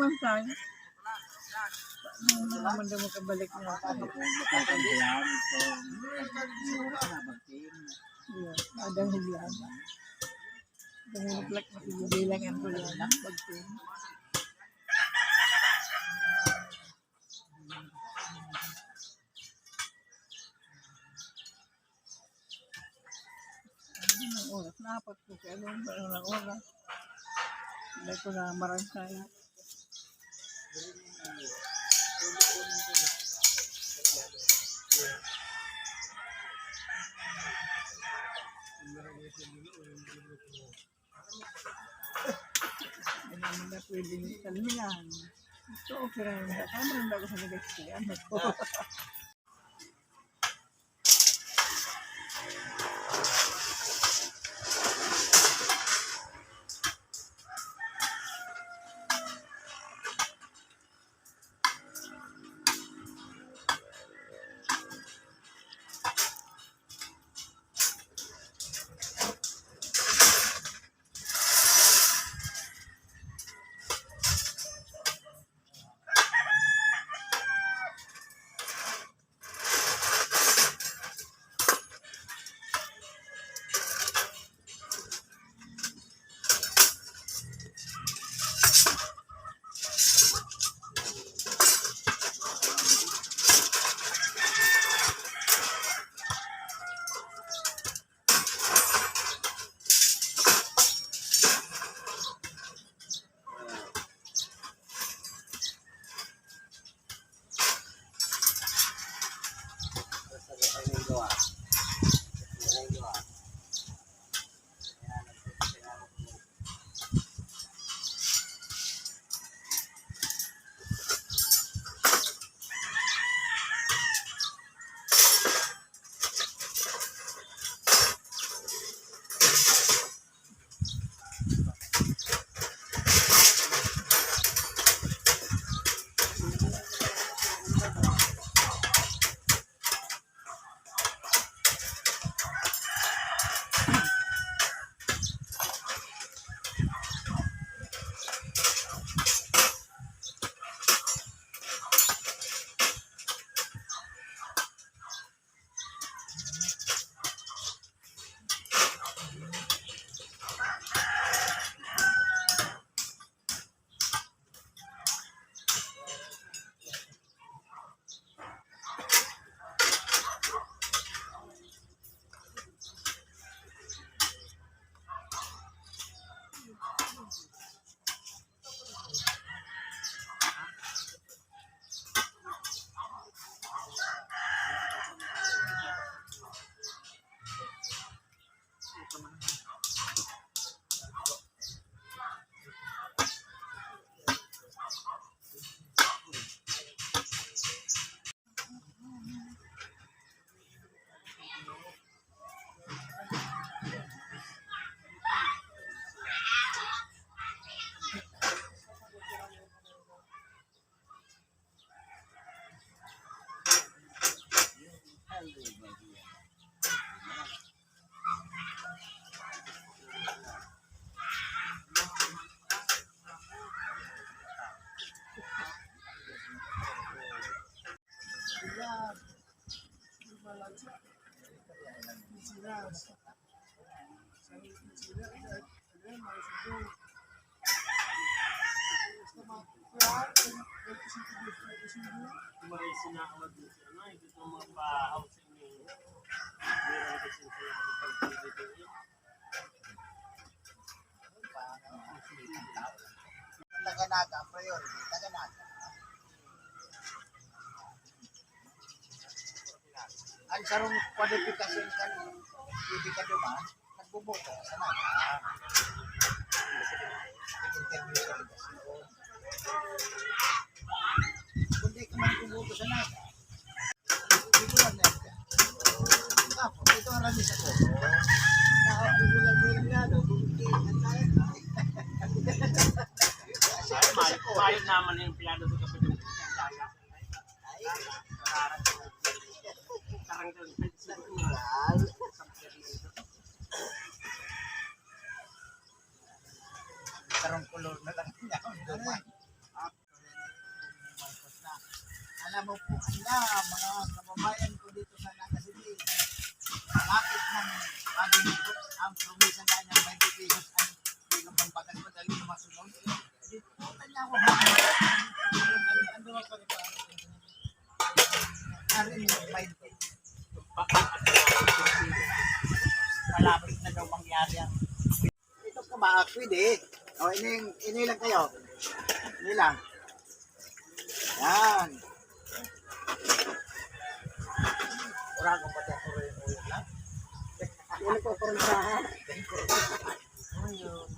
naman tayo. Ano naman daw makabalik na ako. Adang higyan. Dumunuplak na ibilangan ko yan. Pagting. Oras na apat ko kaya doon ba ng oras. Hindi ko na marang kaya. Hindi naman na pwedeng kalmihan. Ito okay rin. Kaya maraming ako sa nag-experience ko. Taganaga ang priority, Taganaga. Ang sarong kwalifikasyon kan hindi ka duman, nagbuboto ka sa naga. Nag-interview sa legasyon. Kung di ka man buboto sa naga, dito lang na ito. Tapos, ito ang rami sa boto. Nakapito lang din lalo, hindi ang lahat na. Bayad naman yung plano sa kapitong daya. Karong kulor na lang niya. kaya mga kababayan ko dito sa Naga City, lapit ng pag-ibig ang probinsya na ng 20 pesos ang bilang pambatas ko dahil yung masunod. Dito, kanya ako ando ako rin pa. Arin yung 20. Malapit na daw mangyari ang ito ka ba? Pwede. O, ini lang kayo. Ini lang. Yan. Kurang ko pati ako rin ulo lang. Yan ko kurang sa ha. Ayun.